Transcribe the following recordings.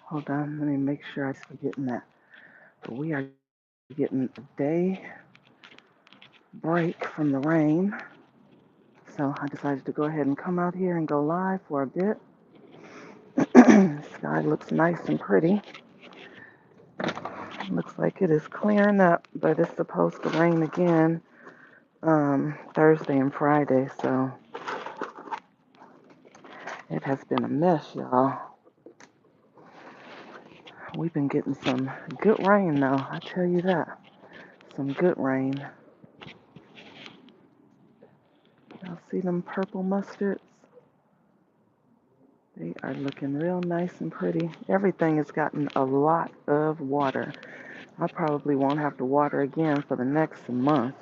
Hold on, let me make sure I'm getting that. But we are getting a day break from the rain. So I decided to go ahead and come out here and go live for a bit. The sky looks nice and pretty. Looks like it is clearing up, but it's supposed to rain again Thursday and Friday. So it has been a mess, y'all. We've been getting some good rain, though. I tell you that. Some good rain. Y'all see them purple mustards? They are looking real nice and pretty. Everything has gotten a lot of water. I probably won't have to water again for the next month.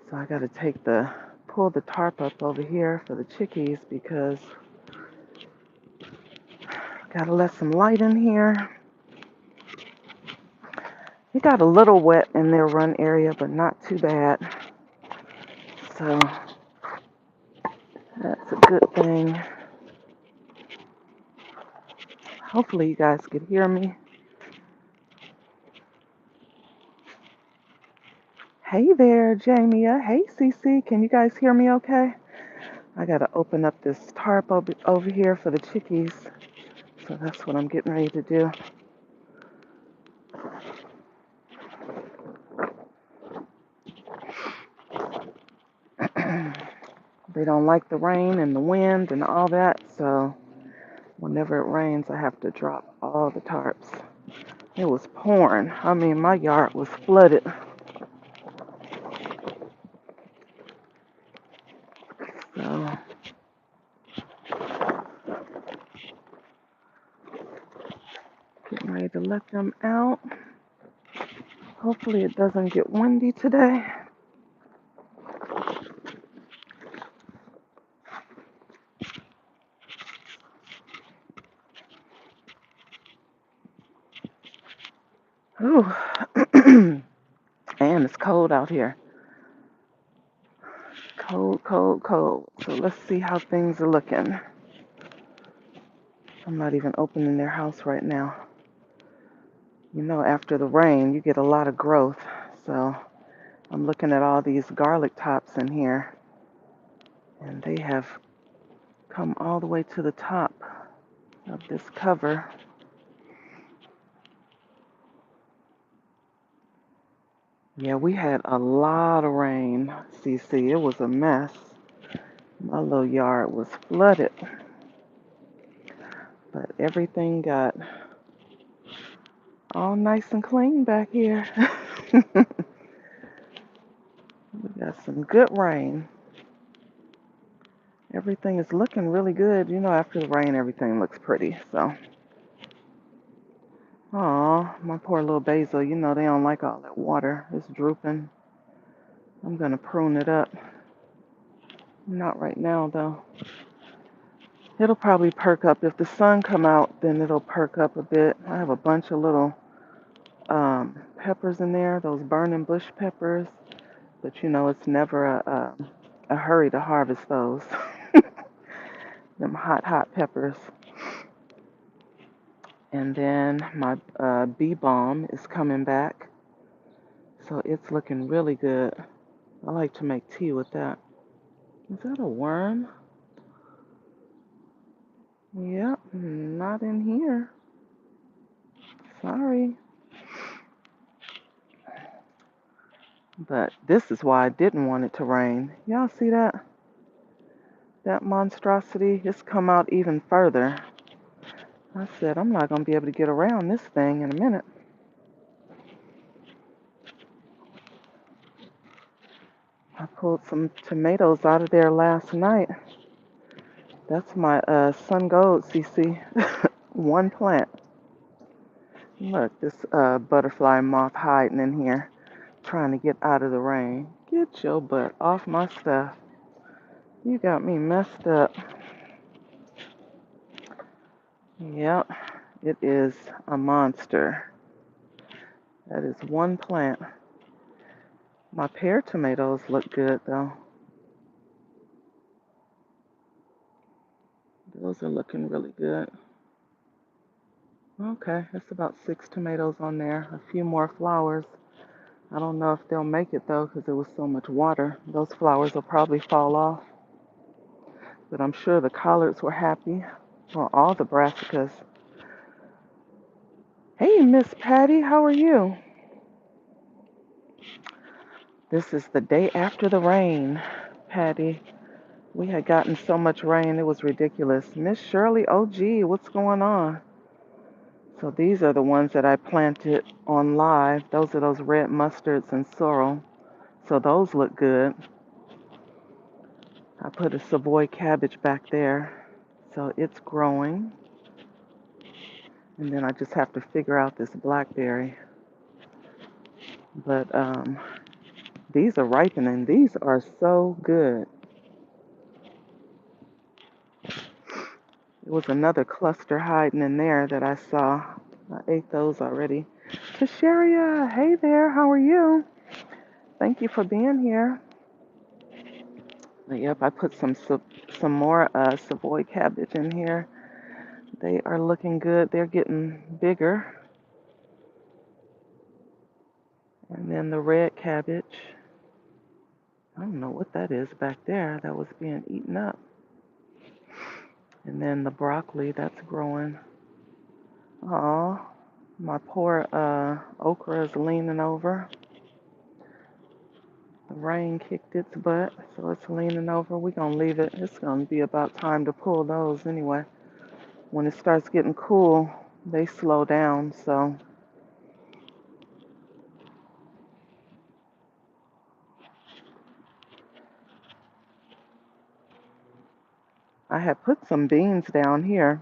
So I got to pull the tarp up over here for the chickies because I got to let some light in here. It got a little wet in their run area, but not too bad. So that's a good thing. Hopefully you guys can hear me. Hey there, Jamia. Hey, Cece. Can you guys hear me okay? I got to open up this tarp over here for the chickies. So that's what I'm getting ready to do. They don't like the rain and the wind and all that. So whenever it rains, I have to drop all the tarps. It was pouring. I mean, my yard was flooded. So getting ready to let them out. Hopefully it doesn't get windy today. Ooh. And it's cold out here. Cold, cold, cold. So let's see how things are looking. I'm not even opening their house right now. You know, after the rain, you get a lot of growth. So I'm looking at all these garlic tops in here. And they have come all the way to the top of this cover. Yeah, we had a lot of rain, CC. It was a mess. My little yard was flooded. But everything got all nice and clean back here. We got some good rain. Everything is looking really good. You know, after the rain, everything looks pretty. So, aw, my poor little basil. You know, they don't like all that water. It's drooping. I'm going to prune it up. Not right now, though. It'll probably perk up. If the sun come out, then it'll perk up a bit. I have a bunch of little peppers in there, those burning bush peppers. But, you know, it's never a hurry to harvest those. Them hot, hot peppers. And then my bee balm is coming back. So it's looking really good. I like to make tea with that. Is that a worm? Yep, not in here. Sorry. But this is why I didn't want it to rain. Y'all see that? That monstrosity? It's come out even further. I said, I'm not going to be able to get around this thing in a minute. I pulled some tomatoes out of there last night. That's my sun gold, CC. One plant. Look, this butterfly moth hiding in here, trying to get out of the rain. Get your butt off my stuff. You got me messed up. Yep, it is a monster. That is one plant. My pear tomatoes look good though. Those are looking really good. Okay, that's about 6 tomatoes on there. A few more flowers. I don't know if they'll make it though because there was so much water. Those flowers will probably fall off. But I'm sure the collards were happy. Well, all the brassicas. Hey, Miss Patty, how are you? This is the day after the rain, Patty. We had gotten so much rain, it was ridiculous. Miss Shirley, oh gee, what's going on? So these are the ones that I planted on live. Those are those red mustards and sorrel. So those look good. I put a Savoy cabbage back there. So it's growing. And then I just have to figure out this blackberry. But these are ripening. These are so good. There was another cluster hiding in there that I saw. I ate those already. Tasharia, hey there, how are you? Thank you for being here. But yep, I put some more Savoy cabbage in here. They are looking good. They're getting bigger. And then the red cabbage. I don't know what that is back there that was being eaten up. And then the broccoli, that's growing. Aw, my poor okra is leaning over. The rain kicked its butt, so it's leaning over. We're going to leave it. It's going to be about time to pull those anyway. When it starts getting cool, they slow down, so I had put some beans down here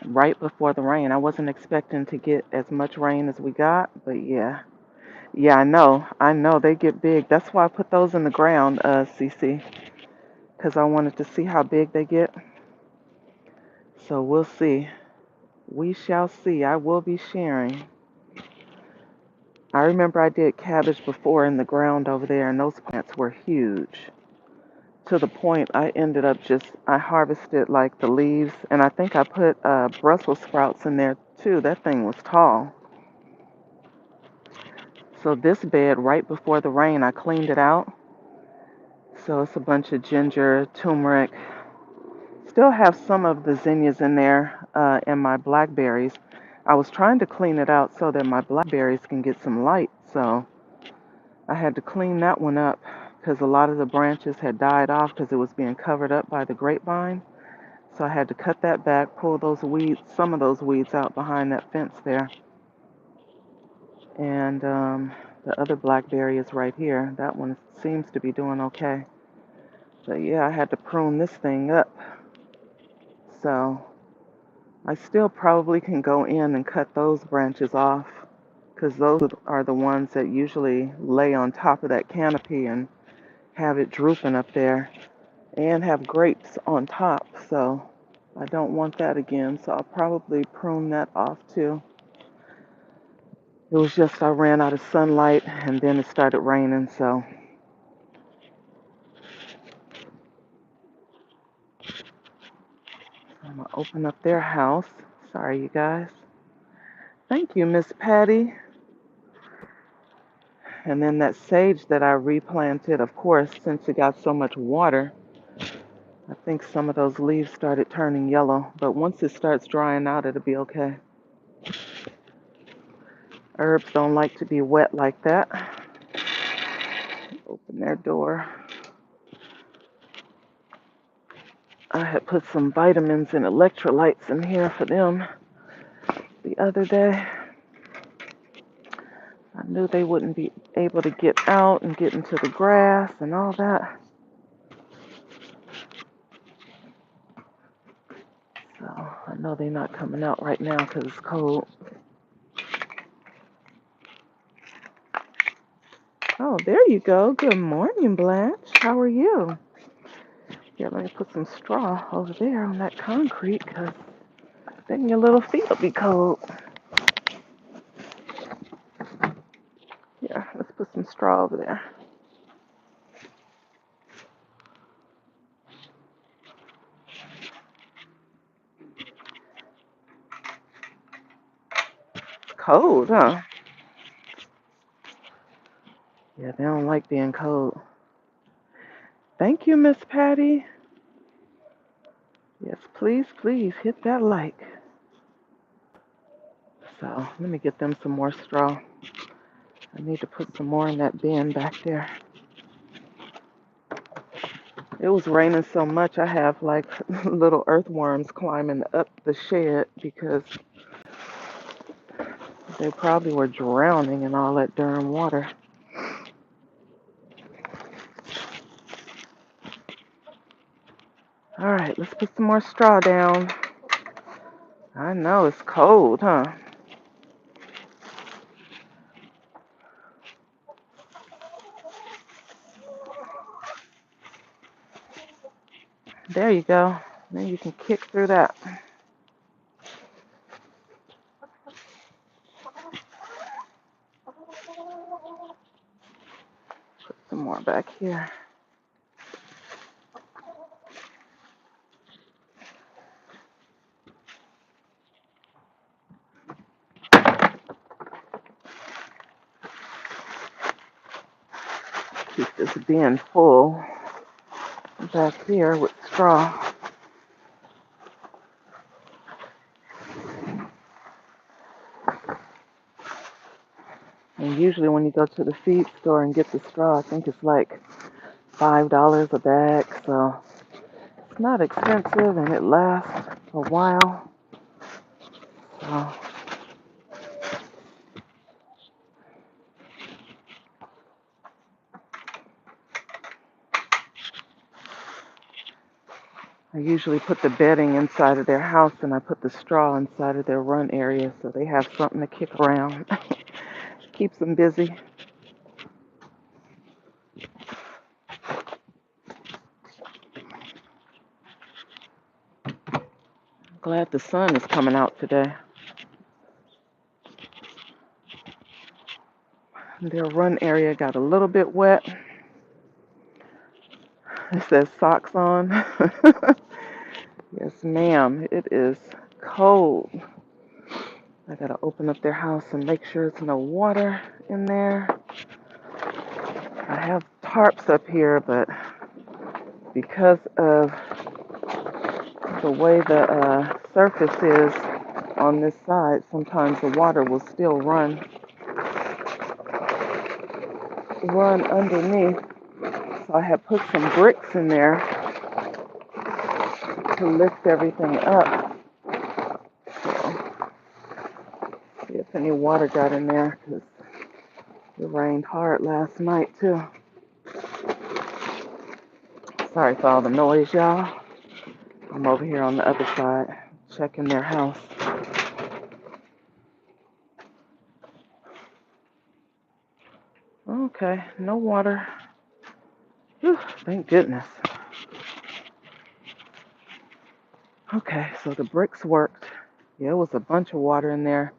right before the rain. I wasn't expecting to get as much rain as we got, but yeah. Yeah, I know. I know they get big. That's why I put those in the ground, Cece, because I wanted to see how big they get. So we'll see. We shall see. I will be sharing. I remember I did cabbage before in the ground over there, and those plants were huge. To the point I ended up I harvested like the leaves, and I think I put Brussels sprouts in there too. That thing was tall. So this bed, right before the rain, I cleaned it out. So it's a bunch of ginger, turmeric. Still have some of the zinnias in there and my blackberries. I was trying to clean it out so that my blackberries can get some light. So I had to clean that one up because a lot of the branches had died off because it was being covered up by the grapevine. So I had to cut that back, pull those weeds, some of those weeds out behind that fence there. And the other blackberry is right here. That one seems to be doing okay. But yeah, I had to prune this thing up. So I still probably can go in and cut those branches off because those are the ones that usually lay on top of that canopy and have it drooping up there and have grapes on top. So I don't want that again. So I'll probably prune that off too. It was just I ran out of sunlight and then it started raining. So I'm going to open up their house. Sorry, you guys. Thank you, Miss Patty. And then that sage that I replanted, of course, since it got so much water, I think some of those leaves started turning yellow. But once it starts drying out, it'll be okay. Herbs don't like to be wet like that. Open their door. I had put some vitamins and electrolytes in here for them the other day. I knew they wouldn't be able to get out and get into the grass and all that. So I know they're not coming out right now because it's cold. Oh, there you go. Good morning, Blanche. How are you? Yeah, let me put some straw over there on that concrete because then your little feet will be cold. Yeah, let's put some straw over there. Cold, huh? Yeah, they don't like being cold. Thank you, Miss Patty. Yes, please, please hit that like. So let me get them some more straw. I need to put some more in that bin back there. It was raining so much, I have like little earthworms climbing up the shed because they probably were drowning in all that darn water. All right, let's put some more straw down. I know it's cold, huh? There you go. Then you can kick through that. Put some more back here. Keep this bin full back here with straw. And usually when you go to the feed store and get the straw, I think it's like $5 a bag. So it's not expensive and it lasts a while. So I usually put the bedding inside of their house and I put the straw inside of their run area so they have something to kick around. Keeps them busy. Glad the sun is coming out today. Their run area got a little bit wet. It says socks on. Yes, ma'am. It is cold. I gotta open up their house and make sure there's no water in there. I have tarps up here, but because of the way the surface is on this side, sometimes the water will still run underneath. So I have put some bricks in there to lift everything up. So see if any water got in there, because it rained hard last night too. Sorry for all the noise, y'all. I'm over here on the other side checking their house. Okay, no water. Whew, thank goodness. Okay, so the bricks worked. Yeah, it was a bunch of water in there.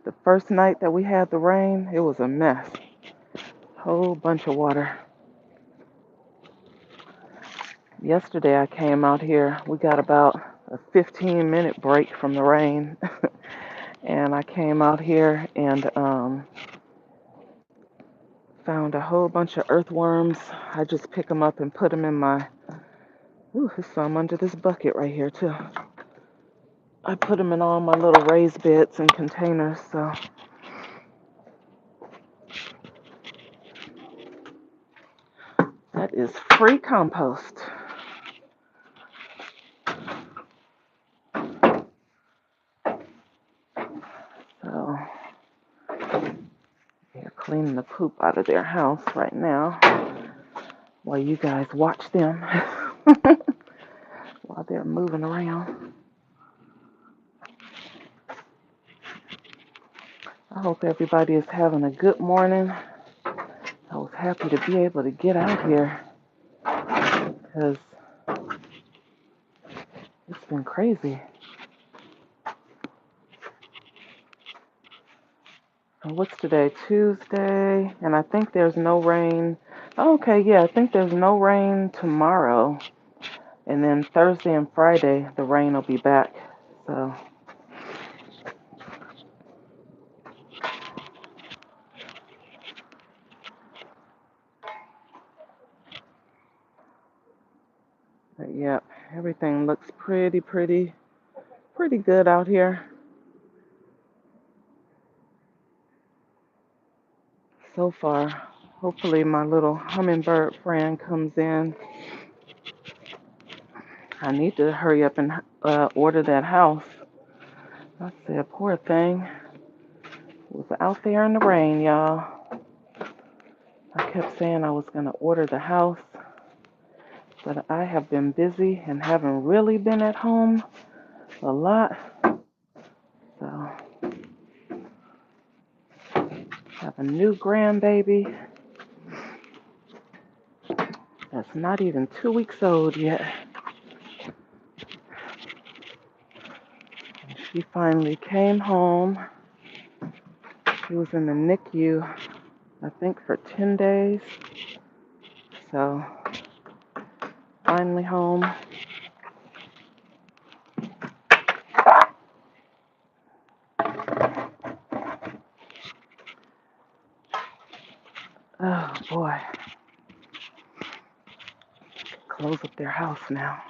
The first night that we had the rain, it was a mess. Whole bunch of water. Yesterday I came out here. We got about a 15-minute break from the rain. And I came out here and found a whole bunch of earthworms. I just pick them up and put them in my... Ooh, there's some under this bucket right here too. I put them in all my little raised beds and containers, so... That is free compost. So, they're cleaning the poop out of their house right now while you guys watch them while they're moving around. I hope everybody is having a good morning. I was happy to be able to get out here because it's been crazy. And what's today? Tuesday, and I think there's no rain. Okay, yeah, I think there's no rain tomorrow. And then Thursday and Friday, the rain will be back. So Everything looks pretty good out here so far. Hopefully my little hummingbird friend comes in. I need to hurry up and order that house. I said, poor thing was out there in the rain, y'all. I kept saying I was going to order the house, but I have been busy and haven't really been at home a lot. So, have a new grandbaby that's not even 2 weeks old yet. And she finally came home. She was in the NICU, I think, for 10 days. So, finally home. Oh boy. Close up their house now.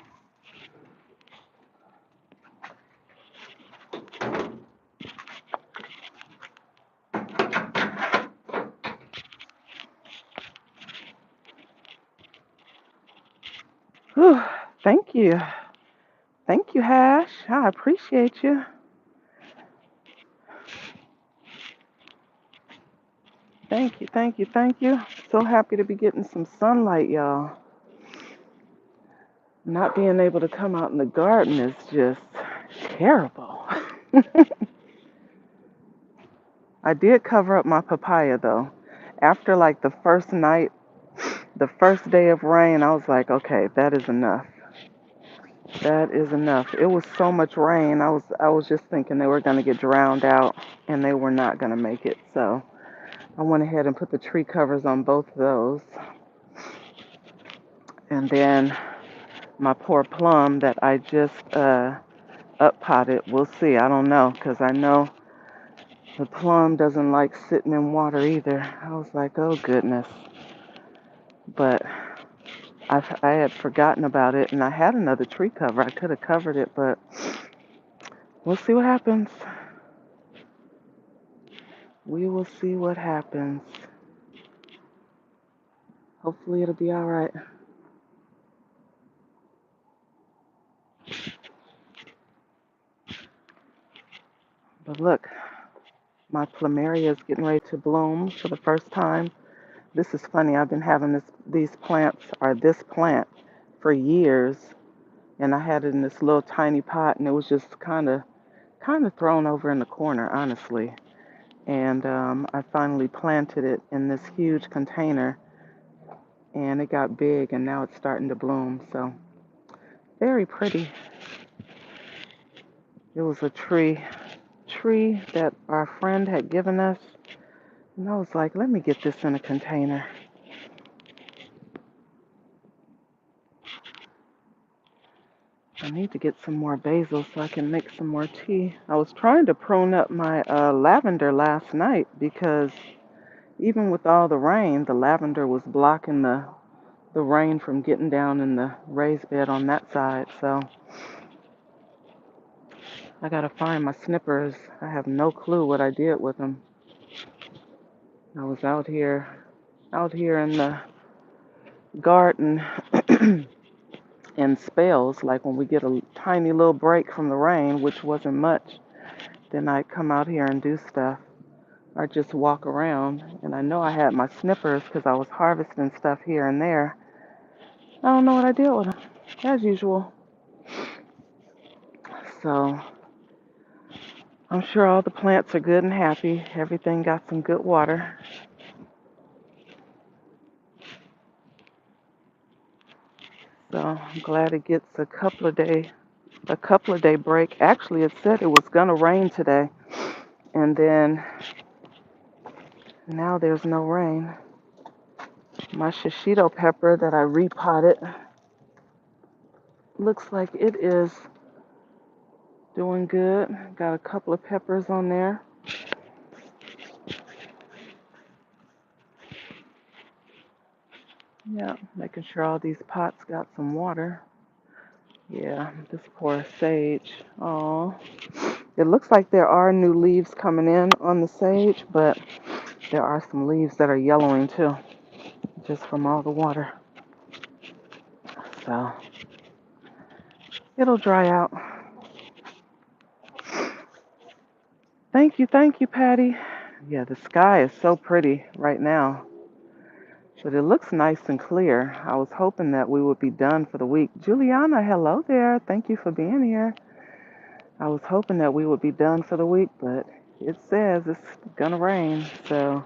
Whew. Thank you. Thank you, Hash. I appreciate you. Thank you. So happy to be getting some sunlight, y'all. Not being able to come out in the garden is just terrible. I did cover up my papaya though. After like the first night, the first day of rain, I was like, okay, that is enough. That is enough. It was so much rain. I was just thinking they were going to get drowned out and they were not going to make it. So, I went ahead and put the tree covers on both of those. And then my poor plum that I just up potted, we'll see. I don't know, because I know the plum doesn't like sitting in water either. I was like, oh goodness. But I had forgotten about it, and I had another tree cover. I could have covered it, but we'll see what happens. We will see what happens. Hopefully it'll be all right. But look, my plumeria is getting ready to bloom for the first time. This is funny. I've been having this plant for years, and I had it in this little tiny pot, and it was just kind of thrown over in the corner, honestly. And I finally planted it in this huge container, and it got big, and now it's starting to bloom. So very pretty. It was a tree that our friend had given us, and I was like, let me get this in a container. I need to get some more basil so I can make some more tea. I was trying to prune up my lavender last night because even with all the rain, the lavender was blocking the rain from getting down in the raised bed on that side. So I gotta find my snippers. I have no clue what I did with them. I was out here in the garden in spells, like when we get a tiny little break from the rain, which wasn't much. Then I'd come out here and do stuff or just walk around. And I know I had my snippers because I was harvesting stuff here and there. I don't know what I did with them, as usual. So I'm sure all the plants are good and happy. Everything got some good water. So I'm glad it gets a couple of day break. Actually, it said it was gonna rain today, and then now there's no rain. My shishito pepper that I repotted looks like it is doing good. Got a couple of peppers on there. Yeah, making sure all these pots got some water. Yeah, this poor sage. Oh, it looks like there are new leaves coming in on the sage, but there are some leaves that are yellowing too, just from all the water. So it'll dry out. Thank you, Patty. Yeah, the sky is so pretty right now, but it looks nice and clear. I was hoping that we would be done for the week. Juliana, hello there. Thank you for being here. I was hoping that we would be done for the week, but it says it's gonna rain, so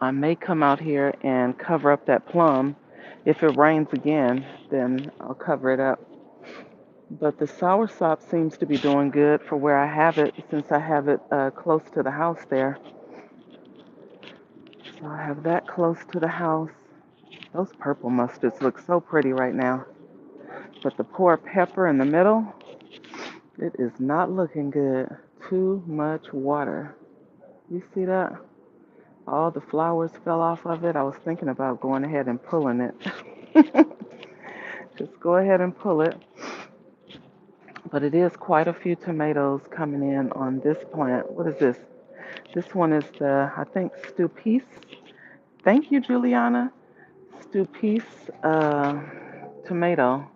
I may come out here and cover up that plum. If it rains again, then I'll cover it up. But the soursop seems to be doing good for where I have it, since I have it close to the house there. So I have that close to the house. Those purple mustards look so pretty right now. But the poor pepper in the middle, it is not looking good. Too much water. You see that? All the flowers fell off of it. I was thinking about going ahead and pulling it. Just go ahead and pull it. But it is quite a few tomatoes coming in on this plant. What is this? This one is the, I think, Stupis. Thank you, Juliana. Stupis tomato.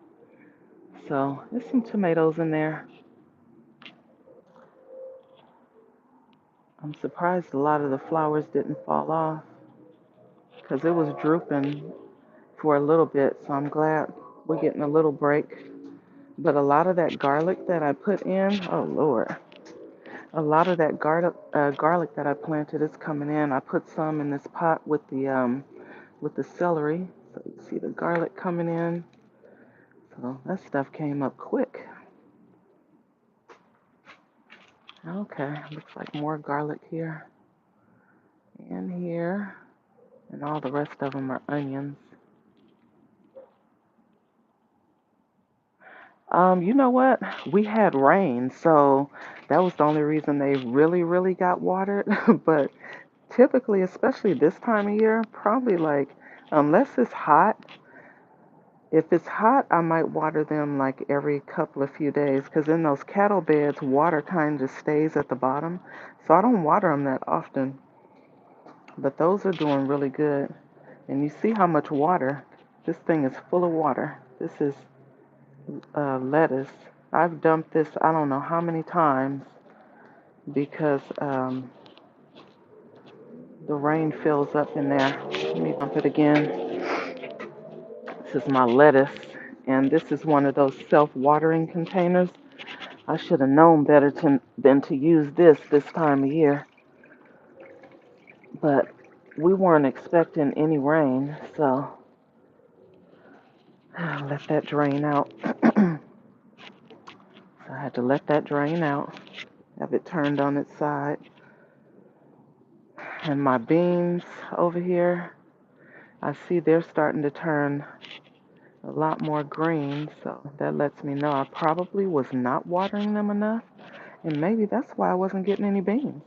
So there's some tomatoes in there. I'm surprised a lot of the flowers didn't fall off because it was drooping for a little bit. So I'm glad we're getting a little break. But a lot of that garlic that I put in, oh Lord, a lot of that garlic that I planted is coming in. I put some in this pot with the celery. So you see the garlic coming in. So that stuff came up quick. Okay, looks like more garlic here and here, and all the rest of them are onions. You know what? We had rain, so that was the only reason they really got watered. But typically, especially this time of year, probably like, unless it's hot, if it's hot, I might water them like every couple of few days, because in those cattle beds, water kind of stays at the bottom. So I don't water them that often. But those are doing really good. And you see how much water? This thing is full of water. This is lettuce. I've dumped this I don't know how many times because the rain fills up in there. Let me dump it again. This is my lettuce, and this is one of those self-watering containers. I should have known better than to use this time of year, but we weren't expecting any rain, so let that drain out. So I had to let that drain out, have it turned on its side. And my beans over here, I see they're starting to turn a lot more green, so that lets me know I probably was not watering them enough, and maybe that's why I wasn't getting any beans.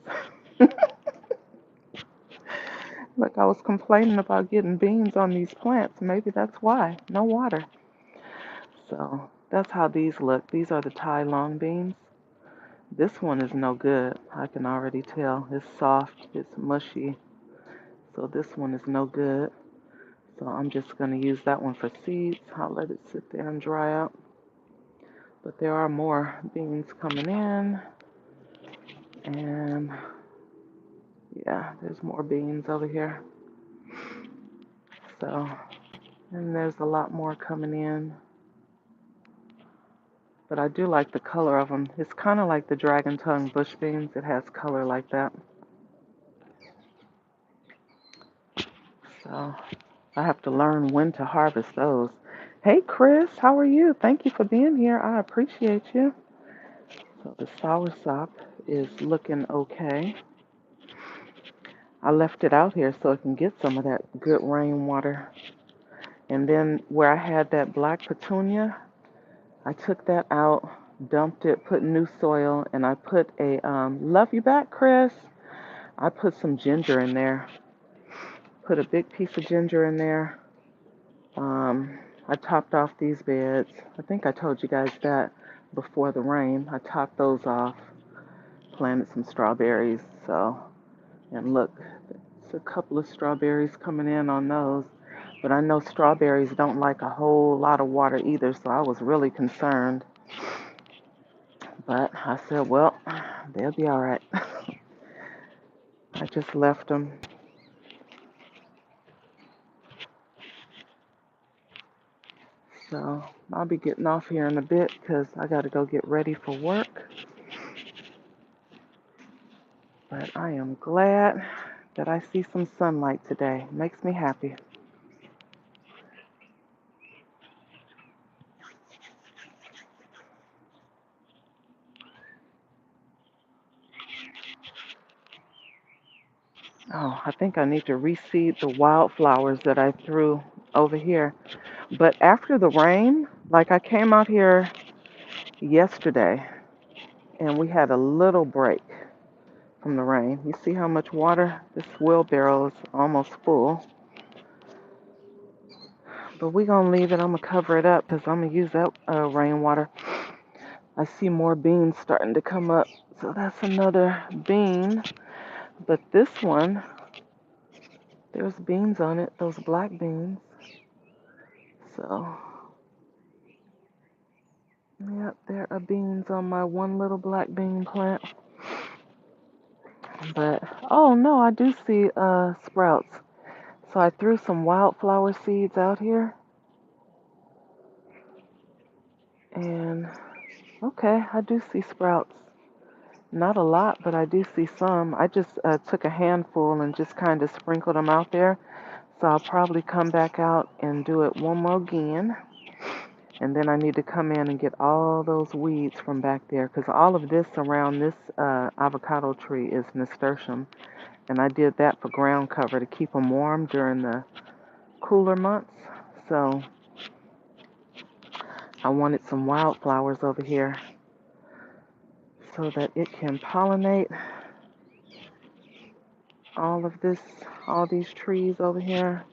Like I was complaining about getting beans on these plants, maybe that's why. No water. So that's how these look. These are the Thai long beans. This one is no good. I can already tell. It's soft, it's mushy. So this one is no good. So I'm just going to use that one for seeds. I'll let it sit there and dry out. But there are more beans coming in. And yeah, there's more beans over here. So, and there's a lot more coming in. But I do like the color of them. It's kind of like the dragon tongue bush beans. It has color like that. So I have to learn when to harvest those. Hey Chris, how are you? Thank you for being here. I appreciate you. So the soursop is looking okay. I left it out here so it can get some of that good rainwater. And then where I had that black petunia, I took that out, dumped it, put new soil, and I put a, love you back, Chris. I put some ginger in there. Put a big piece of ginger in there. Um, I topped off these beds. I think I told you guys that before the rain. I topped those off, planted some strawberries. So, and look, it's a couple of strawberries coming in on those. But I know strawberries don't like a whole lot of water either, so I was really concerned. But I said, well, they'll be all right. I just left them. So I'll be getting off here in a bit because I got to go get ready for work. But I am glad that I see some sunlight today. Makes me happy. Oh, I think I need to reseed the wildflowers that I threw over here. But after the rain, like I came out here yesterday and we had a little break from the rain. You see how much water? This wheelbarrow is almost full. But we're going to leave it. I'm going to cover it up because I'm going to use that rainwater. I see more beans starting to come up. So that's another bean. But this one, there's beans on it, those black beans. So, yep, there are beans on my one little black bean plant. But, oh no, I do see sprouts. So I threw some wildflower seeds out here. And, okay, I do see sprouts. Not a lot, but I do see some. I just took a handful and just kind of sprinkled them out there. So I'll probably come back out and do it one more again. And then I need to come in and get all those weeds from back there because all of this around this avocado tree is nasturtium. And I did that for ground cover to keep them warm during the cooler months. So I wanted some wildflowers over here so that it can pollinate all of this, all these trees over here.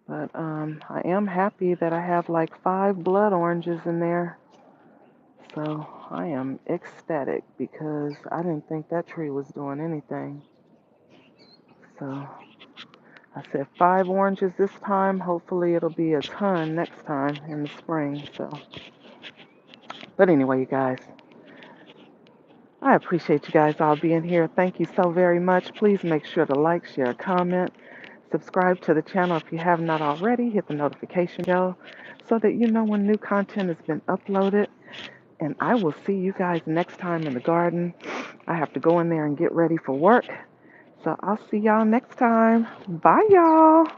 But I am happy that I have like 5 blood oranges in there. So I am ecstatic because I didn't think that tree was doing anything. So I said 5 oranges this time. Hopefully it'll be a ton next time in the spring. So, but anyway, you guys, I appreciate you guys all being here. Thank you so very much. Please make sure to like, share, comment, subscribe to the channel if you have not already. Hit the notification bell so that you know when new content has been uploaded. And I will see you guys next time in the garden. I have to go in there and get ready for work. So I'll see y'all next time. Bye, y'all.